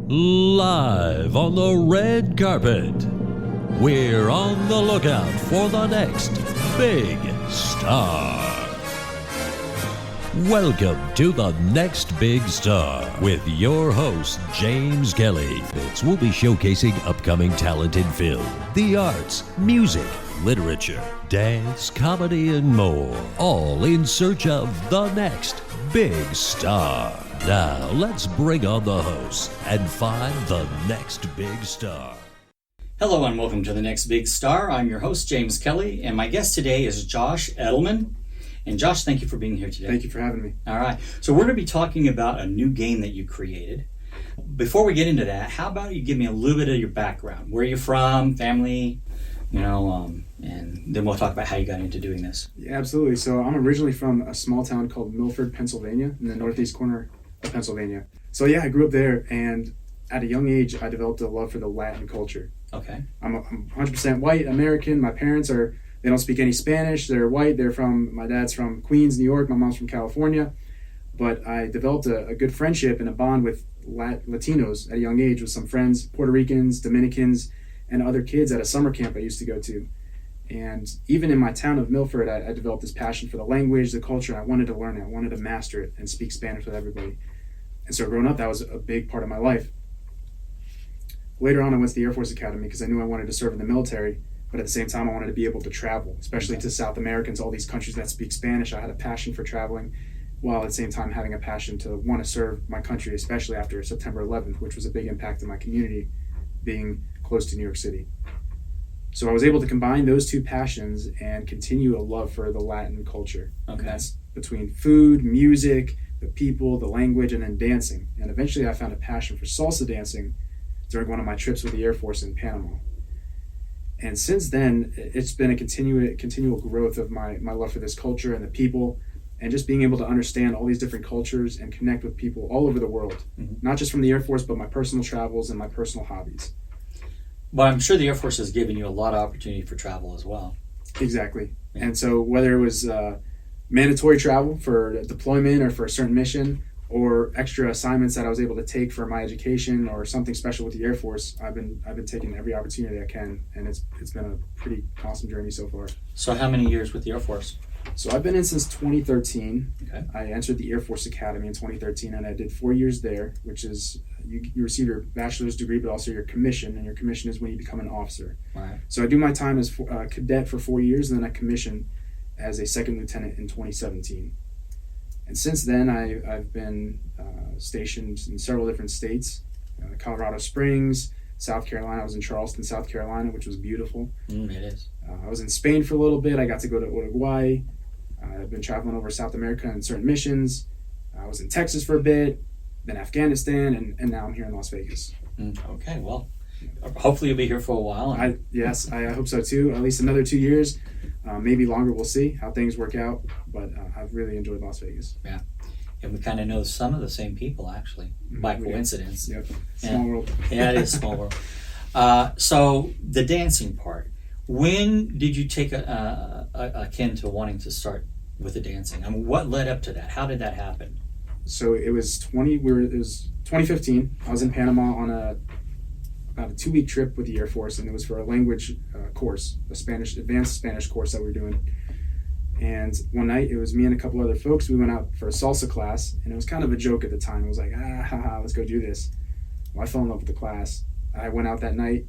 Live on the red carpet, we're on the lookout for the next big star. Welcome to the next big star with your host, James Kelly. We'll be showcasing upcoming talent in film, the arts, music, literature, dance, comedy, and more, all in search of the next big star. Now, let's bring on the host and find the next big star. Hello and welcome to the next big star. I'm your host, James Kelly, and my guest today is Josh Edelman. And Josh, thank you for being here today. Thank you for having me. All right. So we're going to be talking about a new game that you created. Before we get into that, how about you give me a little bit of your background? Where are you from, family, and then we'll talk about how you got into doing this. Yeah, absolutely. So I'm originally from a small town called Milford, Pennsylvania, in the northeast corner of Pennsylvania. So yeah, I grew up there, and at a young age, I developed a love for the Latin culture. Okay. I'm 100% white American. My parents they don't speak any Spanish. They're white. My dad's from Queens, New York. My mom's from California. But I developed a good friendship and a bond with Latinos at a young age with some friends, Puerto Ricans, Dominicans, and other kids at a summer camp I used to go to. And even in my town of Milford, I developed this passion for the language, the culture. I wanted to learn it. I wanted to master it and speak Spanish with everybody. And so growing up, that was a big part of my life. Later on, I went to the Air Force Academy because I knew I wanted to serve in the military. But at the same time, I wanted to be able to travel, especially to South Americans, all these countries that speak Spanish. I had a passion for traveling, while at the same time having a passion to want to serve my country, especially after September 11th, which was a big impact in my community, being close to New York City. So I was able to combine those two passions and continue a love for the Latin culture. Okay. And that's between food, music, the people, the language, and then dancing. And eventually I found a passion for salsa dancing during one of my trips with the Air Force in Panama. And since then, it's been a continual growth of my love for this culture and the people, and just being able to understand all these different cultures and connect with people all over the world, not just from the Air Force, but my personal travels and my personal hobbies. Well, I'm sure the Air Force has given you a lot of opportunity for travel as well. Exactly. Yeah. And so whether it was mandatory travel for deployment or for a certain mission, or extra assignments that I was able to take for my education or something special with the Air Force, I've been taking every opportunity I can, and it's been a pretty awesome journey so far. So how many years with the Air Force? So I've been in since 2013. Okay. I entered the Air Force Academy in 2013, and I did 4 years there, which is you receive your bachelor's degree, but also your commission, and your commission is when you become an officer. Right. So I do my time as cadet for 4 years, and then I commission as a second lieutenant in 2017. And since then, I've been stationed in several different states, Colorado Springs, South Carolina. I was in Charleston, South Carolina, which was beautiful. It is. I was in Spain for a little bit. I got to go to Uruguay. I've been traveling over South America on certain missions. I was in Texas for a bit, then Afghanistan, and now I'm here in Las Vegas. Okay, well, hopefully you'll be here for a while. Yes, I hope so too. At least another 2 years. Maybe longer, we'll see how things work out, but I've really enjoyed Las Vegas. Yeah, and we kind of know some of the same people, actually, by coincidence. Yep, small world. Yeah, it is a small world. So the dancing part, when did you take a kin to wanting to start with the dancing? I mean, what led up to that? How did that happen? So it was 2015. I was in Panama on about a 2-week trip with the Air Force, and it was for a language course, advanced Spanish course that we were doing. And one night, it was me and a couple other folks. We went out for a salsa class, and it was kind of a joke at the time. It was like, let's go do this. Well, I fell in love with the class. I went out that night,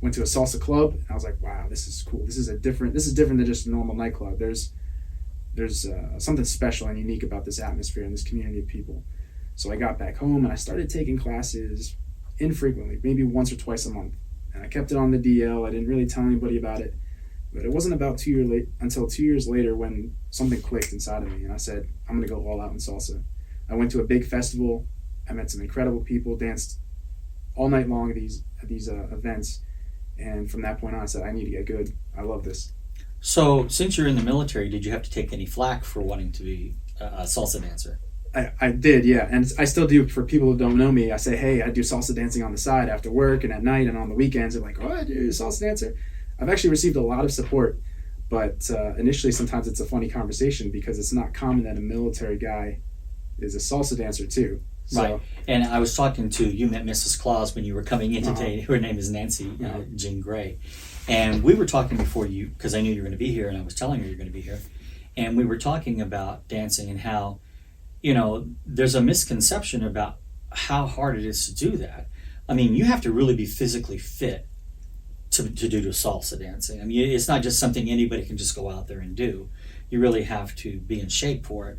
went to a salsa club, and I was like, wow, this is cool. This is different than just a normal nightclub. There's something special and unique about this atmosphere and this community of people. So I got back home, and I started taking classes infrequently, maybe once or twice a month. And I kept it on the DL. I didn't really tell anybody about it. But it wasn't about until 2 years later when something clicked inside of me, and I said, I'm going to go all out in salsa. I went to a big festival. I met some incredible people, danced all night long at these events. And from that point on, I said, I need to get good. I love this. So since you're in the military, did you have to take any flack for wanting to be a salsa dancer? I did, yeah. And I still do. For people who don't know me, I say, hey, I do salsa dancing on the side after work and at night and on the weekends. They're like, oh, I do salsa dancer. I've actually received a lot of support, but initially sometimes it's a funny conversation because it's not common that a military guy is a salsa dancer too. So, right. And I was talking to, you met Mrs. Claus when you were coming in today. Her name is Nancy Jean Gray. And we were talking before you, because I knew you were going to be here, and I was telling her you're going to be here. And we were talking about dancing and how, there's a misconception about how hard it is to do that. I mean, you have to really be physically fit to do salsa dancing. I mean, it's not just something anybody can just go out there and do. You really have to be in shape for it.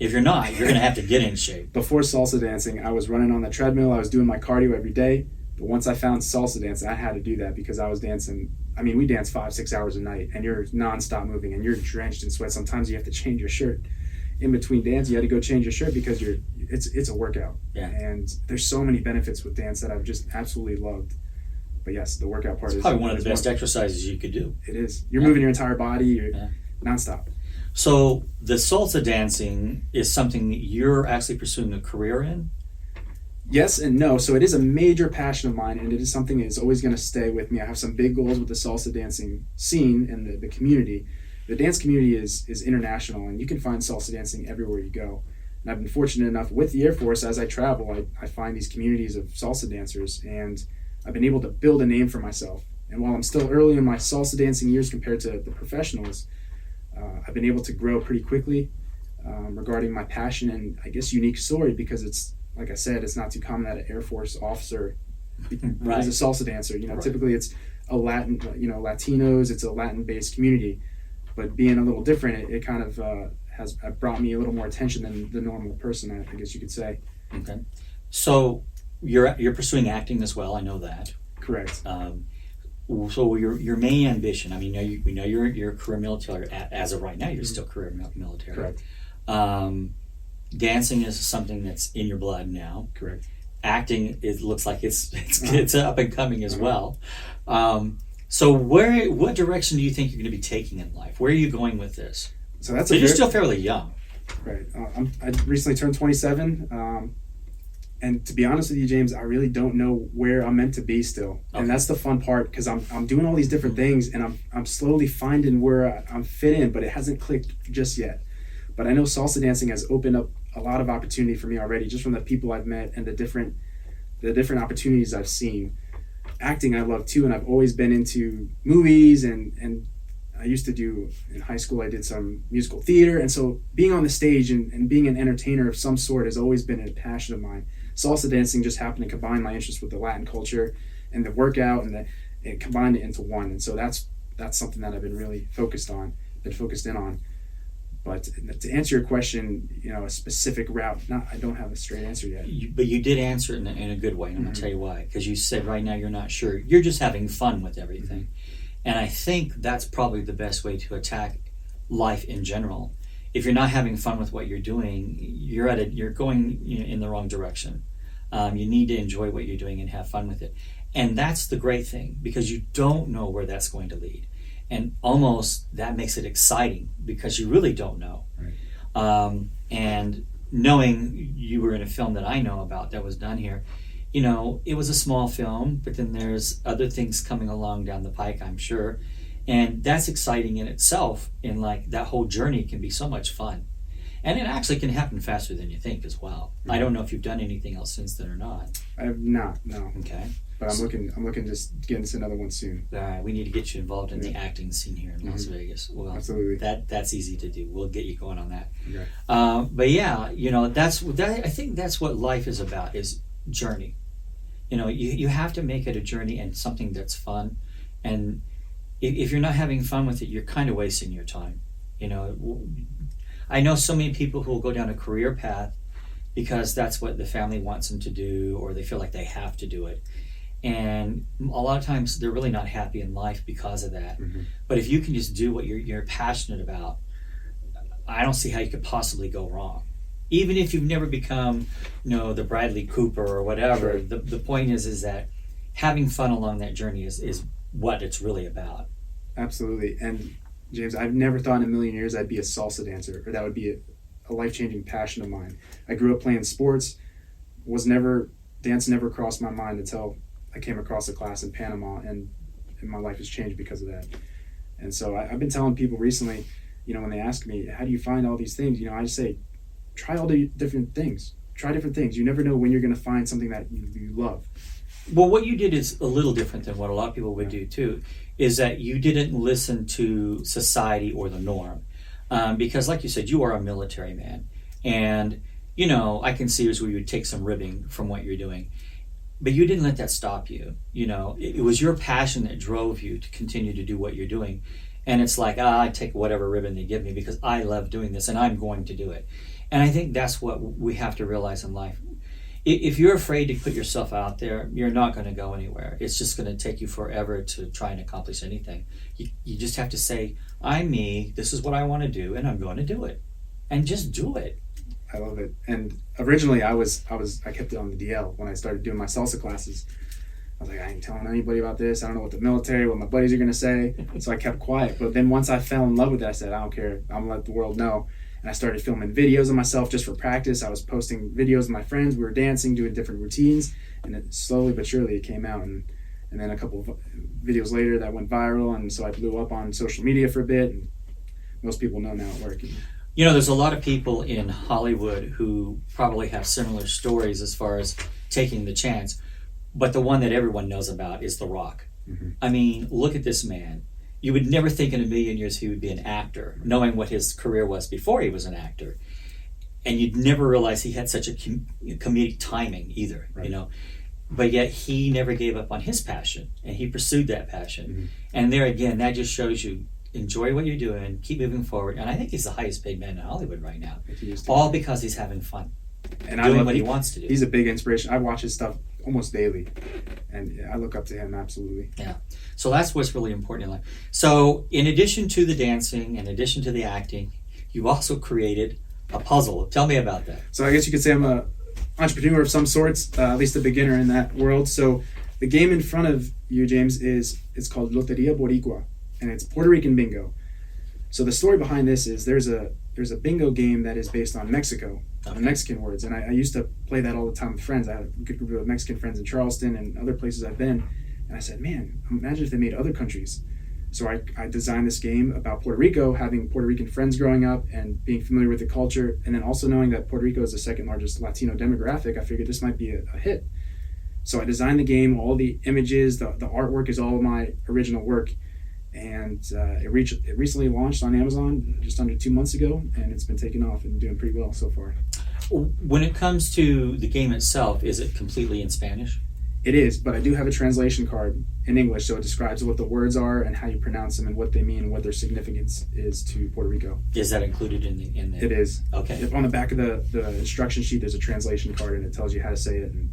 If you're not, you're going to have to get in shape. Before salsa dancing, I was running on the treadmill. I was doing my cardio every day. But once I found salsa dancing, I had to do that because I was dancing. I mean, we dance 5-6 hours a night, and you're nonstop moving, and you're drenched in sweat. Sometimes you have to change your shirt in between dance. You had to go change your shirt because it's a workout. Yeah. And there's so many benefits with dance that I've just absolutely loved. But yes, the workout part is probably one of the best exercises you could do. It is. You're moving your entire body. You're nonstop. So the salsa dancing is something that you're actually pursuing a career in? Yes and no. So it is a major passion of mine, and it is something that is always going to stay with me. I have some big goals with the salsa dancing scene and the community. The dance community is international, and you can find salsa dancing everywhere you go. And I've been fortunate enough with the Air Force, as I travel, I find these communities of salsa dancers, and I've been able to build a name for myself. And while I'm still early in my salsa dancing years compared to the professionals, I've been able to grow pretty quickly regarding my passion and, I guess, unique story, because it's, like I said, it's not too common that an Air Force officer is a salsa dancer. Typically it's a Latin, Latinos, it's a Latin-based community. But being a little different, it kind of has brought me a little more attention than the normal person, I guess you could say. Okay. So you're pursuing acting as well, I know that. Correct. So your main ambition, I mean, we know you're a career military, as of right now, you're still career military. Correct. Dancing is something that's in your blood now. Correct. Acting, it looks like it's up and coming as well. So what direction do you think you're going to be taking in life? Where are you going with this? So you're still fairly young. Right. I recently turned 27. And to be honest with you, James, I really don't know where I'm meant to be still. Okay. And that's the fun part, because I'm doing all these different things, and I'm slowly finding where I'm fit in, but it hasn't clicked just yet. But I know salsa dancing has opened up a lot of opportunity for me already, just from the people I've met and the different opportunities I've seen. Acting I love too, and I've always been into movies, and I used to do, in high school, I did some musical theater, and so being on the stage and being an entertainer of some sort has always been a passion of mine. Salsa dancing just happened to combine my interest with the Latin culture and the workout, and it combined it into one. And so that's something that I've been really focused in on. But to answer your question, a specific route, I don't have a straight answer yet. But you did answer it in a good way, and I'm going to tell you why. Because you said right now you're not sure. You're just having fun with everything. Mm-hmm. And I think that's probably the best way to attack life in general. If you're not having fun with what you're doing, you're going in the wrong direction. You need to enjoy what you're doing and have fun with it. And that's the great thing, because you don't know where that's going to lead. And almost that makes it exciting, because you really don't know. Right. And knowing you were in a film that I know about that was done here, it was a small film, but then there's other things coming along down the pike, I'm sure. And that's exciting in itself, and like that whole journey can be so much fun. And it actually can happen faster than you think as well. Mm-hmm. I don't know if you've done anything else since then or not. I have not, no. Okay. But I'm looking to get into another one soon. All right, we need to get you involved in the acting scene here in Las Vegas. Well, absolutely. That's easy to do. We'll get you going on that. Okay. But yeah, I think that's what life is about, is journey. You have to make it a journey and something that's fun. And if you're not having fun with it, you're kind of wasting your time. I know so many people who will go down a career path because that's what the family wants them to do, or they feel like they have to do it. And a lot of times they're really not happy in life because of that. Mm-hmm. But if you can just do what you're passionate about, I don't see how you could possibly go wrong. Even if you've never become, the Bradley Cooper or whatever, sure. The point is that having fun along that journey is what it's really about. Absolutely. And James, I've never thought in a million years I'd be a salsa dancer, or that would be a life-changing passion of mine. I grew up playing sports, dance never crossed my mind until I came across a class in Panama, and my life has changed because of that. And so I've been telling people recently, when they ask me, how do you find all these things? I just say, try all the different things. try different things. You never know when you're going to find something that you love. Well, what you did is a little different than what a lot of people would do too, is that you didn't listen to society or the norm. Because like you said, you are a military man. And, you know, I can see where you would take some ribbing from what you're doing. But you didn't let that stop you. You know, it was your passion that drove you to continue to do what you're doing. And it's like, I take whatever ribbon they give me because I love doing this and I'm going to do it. And I think that's what we have to realize in life. If you're afraid to put yourself out there, you're not going to go anywhere. It's just going to take you forever to try and accomplish anything. You just have to say, I'm me, this is what I want to do, and I'm going to do it. And just do it. I love it. And originally I kept it on the DL when I started doing my salsa classes. I was like, I ain't telling anybody about this. I don't know what the military, what my buddies are going to say. So I kept quiet. But then once I fell in love with it, I said, I don't care. I'm going to let the world know. And I started filming videos of myself just for practice. I was posting videos of my friends. We were dancing, doing different routines. And it, slowly but surely it came out. And then a couple of videos later that went viral. And so I blew up on social media for a bit. And most people know now at work. You know, there's a lot of people in Hollywood who probably have similar stories as far as taking the chance. But the one that everyone knows about is The Rock. Mm-hmm. I mean, look at this man. You would never think in a million years he would be an actor, knowing what his career was before he was an actor. And you'd never realize he had such a comedic timing either, right. You know. But yet he never gave up on his passion, and he pursued that passion. Mm-hmm. And there again, that just shows you, enjoy what you're doing, keep moving forward. And I think he's the highest paid man in Hollywood right now. All because he's having fun and doing what he wants to do. He's a big inspiration. I watch his stuff almost daily, and I look up to him absolutely. Yeah. So that's what's really important in life. So in addition to the dancing, in addition to the acting, you also created a puzzle. Tell me about that. So I guess you could say I'm a entrepreneur of some sorts, at least a beginner in that world. So the game in front of you, James, it's called Lotería Boricua, and it's Puerto Rican bingo. So the story behind this is there's a bingo game that is based on Mexico, on Mexican words, and I used to play that all the time with friends. I had a good group of Mexican friends in Charleston and other places I've been, and I said, man, imagine if they made other countries. So I designed this game about Puerto Rico, having Puerto Rican friends growing up and being familiar with the culture, and then also knowing that Puerto Rico is the second largest Latino demographic. I figured this might be a hit. So I designed the game, all the images, the artwork is all of my original work. And it recently launched on Amazon just under 2 months ago, and it's been taking off and doing pretty well so far. When it comes to the game itself, is it completely in Spanish? It is, but I do have a translation card in English, so it describes what the words are and how you pronounce them and what they mean and what their significance is to Puerto Rico. Is that included in the? It is. Okay. On the back of the instruction sheet, there's a translation card, and it tells you how to say it and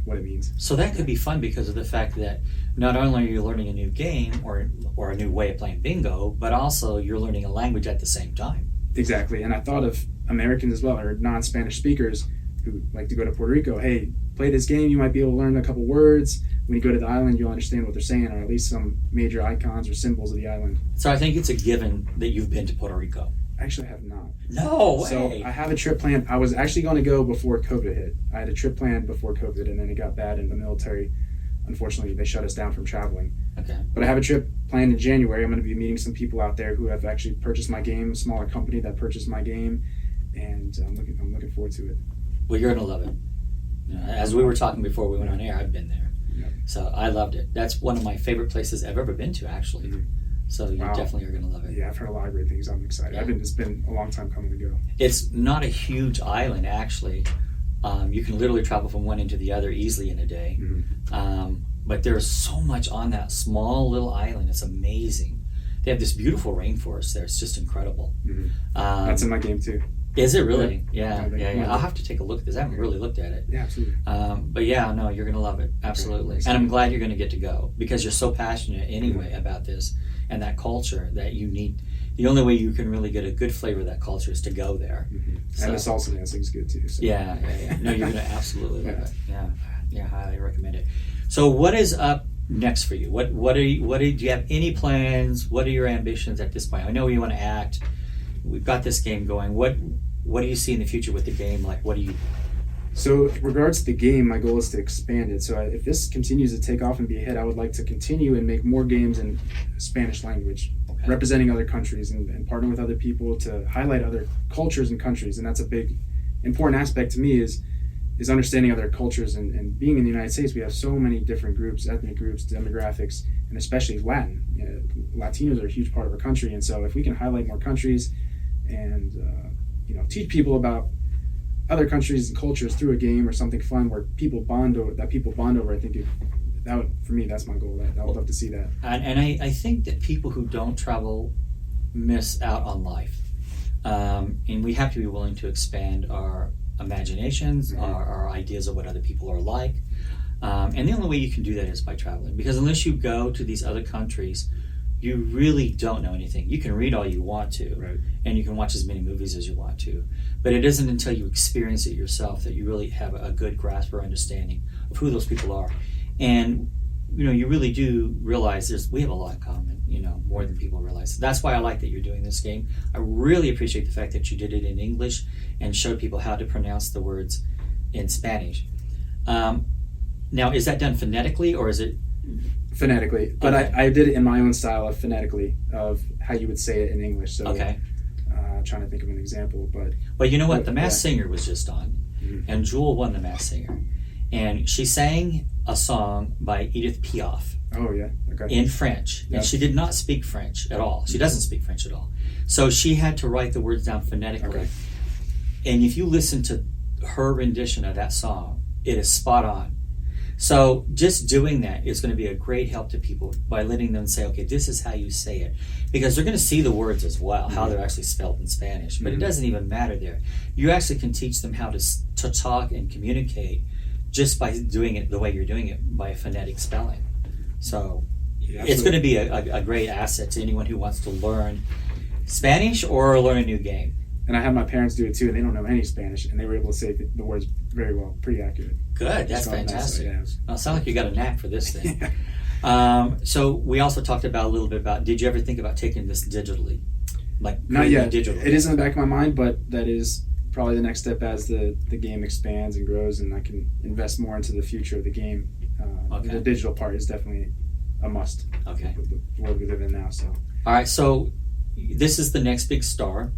what it means. So that could be fun because of the fact that not only are you learning a new game or a new way of playing bingo, but also you're learning a language at the same time. Exactly, and I thought of Americans as well, or non-Spanish speakers who like to go to Puerto Rico. Hey, play this game, you might be able to learn a couple words. When you go to the island, you'll understand what they're saying, or at least some major icons or symbols of the island. So I think it's a given that you've been to Puerto Rico. Actually, I have not. No way. So I have a trip planned. I was actually going to go before COVID hit. I had a trip planned before COVID, and then it got bad in the military. Unfortunately, they shut us down from traveling. Okay. But I have a trip planned in January. I'm going to be meeting some people out there who have actually purchased my game, a smaller company that purchased my game, and I'm looking forward to it. Well, you're going to love it. You know, as we were talking before we went on air, I've been there. Yeah. So I loved it. That's one of my favorite places I've ever been to, actually. Mm-hmm. So you definitely are going to love it. Yeah, I've heard a lot of great things. I'm excited. Yeah. It's been a long time coming to go. It's not a huge island, actually. You can literally travel from one end to the other easily in a day. Mm-hmm. But there's so much on that small little island. It's amazing. They have this beautiful rainforest there. It's just incredible. Mm-hmm. That's in my game too. Is it really? Yeah. I'll have to take a look at this. I haven't really looked at it. Yeah, absolutely. But yeah, no, you're going to love it. Absolutely. Okay. And I'm glad you're going to get to go because you're so passionate anyway about this and that culture that you need. The only way you can really get a good flavor of that culture is to go there. Mm-hmm. So, and the salsa dancing is good too. So. Yeah. No, you're going to absolutely love it. Yeah, highly recommend it. So what is up next for you? Do you have any plans? What are your ambitions at this point? I know you want to act. We've got this game going. What do you see in the future with the game? Like, what do you... So, in regards to the game, my goal is to expand it. So, if this continues to take off and be a hit, I would like to continue and make more games in Spanish language, representing other countries and partner with other people to highlight other cultures and countries. And that's a big, important aspect to me is is understanding other cultures, and being in the United States, we have so many different groups, ethnic groups, demographics, and especially Latin. Latinos are a huge part of our country, and so if we can highlight more countries and teach people about other countries and cultures through a game or something fun where people bond over, I think for me, that's my goal. I would love to see that. And I think that people who don't travel miss out on life. And we have to be willing to expand our imaginations, our ideas of what other people are like. And the only way you can do that is by traveling. Because unless you go to these other countries, you really don't know anything. You can read all you want to, right, and you can watch as many movies as you want to. But it isn't until you experience it yourself that you really have a good grasp or understanding of who those people are. And you really do realize we have a lot in common, more than people realize. That's why I like that you're doing this game. I really appreciate the fact that you did it in English and showed people how to pronounce the words in Spanish. Now, is that done phonetically, or is it... Phonetically, but okay. I did it in my own style of phonetically, of how you would say it in English. So, okay. Trying to think of an example, but... Well, you know what? The Masked Singer was just on, and Jewel won the Masked Singer. And she sang a song by Edith Piaf. Oh, yeah. Okay. In French. Yep. And she did not speak French at all. She doesn't speak French at all. So she had to write the words down phonetically. Okay. And if you listen to her rendition of that song, it is spot on. So just doing that is going to be a great help to people by letting them say, okay, this is how you say it. Because they're going to see the words as well, how they're actually spelled in Spanish. But it doesn't even matter there. You actually can teach them how to talk and communicate just by doing it the way you're doing it, by phonetic spelling. So it's going to be a great asset to anyone who wants to learn Spanish or learn a new game. And I had my parents do it too, and they don't know any Spanish, and they were able to say the words very well, pretty accurate. Good, that's fantastic. Nice, Well, it sounds like you got a knack for this thing. Yeah. So we also talked a little bit about, did you ever think about taking this digitally? Not yet. Digitally? It is in the back of my mind, but that is probably the next step as the game expands and grows, and I can invest more into the future of the game. Okay. The digital part is definitely a must. Okay. The world we live in now. So. All right. So this is the next big star.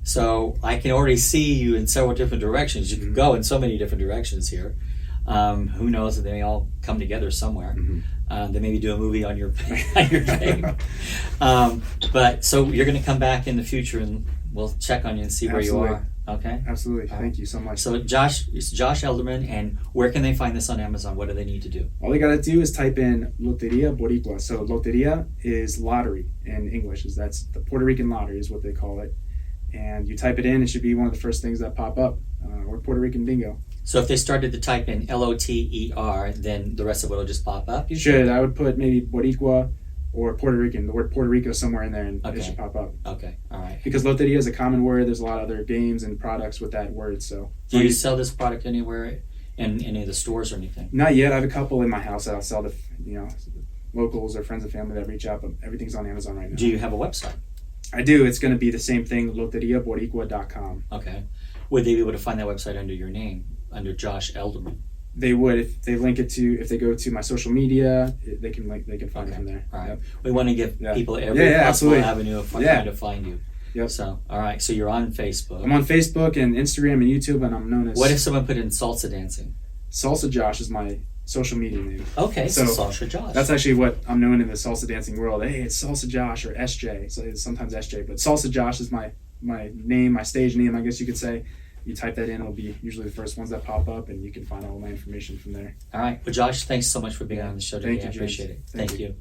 So I can already see you in several different directions. You can go in so many different directions here. Who knows? They may all come together somewhere. They maybe do a movie on your game. But so you're going to come back in the future, and we'll check on you and see where you are. Okay. Absolutely. Thank you so much. So it's Josh Edelman, and where can they find this on Amazon? What do they need to do? All they got to do is type in Lotería Boricua. So Lotería is lottery in English. That's the Puerto Rican lottery is what they call it. And you type it in, it should be one of the first things that pop up, or Puerto Rican Bingo. So if they started to type in Loter, then the rest of it will just pop up? Should. I would put maybe Boricua or Puerto Rican, the word Puerto Rico somewhere in there, and it should pop up. Okay, all right. Because Lotería is a common word. There's a lot of other games and products with that word. So. Do you sell this product anywhere in any of the stores or anything? Not yet. I have a couple in my house that I'll sell to locals or friends and family that reach out, but everything's on Amazon right now. Do you have a website? I do. It's going to be the same thing, loteriaboricua.com. Okay. Would they be able to find that website under your name, under Josh Edelman? They would if they if they go to my social media, they can find it from there. All right. Yep. We want to give people every possible avenue of trying to find you. Yep. So, all right. So you're on Facebook. I'm on Facebook and Instagram and YouTube, and I'm known as... What if someone put in Salsa Dancing? Salsa Josh is my social media name. Okay, so Salsa Josh. That's actually what I'm known in the salsa dancing world. Hey, it's Salsa Josh or SJ. So it's sometimes SJ, but Salsa Josh is my name, my stage name, I guess you could say. You type that in, it'll be usually the first ones that pop up, and you can find all my information from there. All right. Well, Josh, thanks so much for being on the show today. Thank you, I appreciate it. Thank you.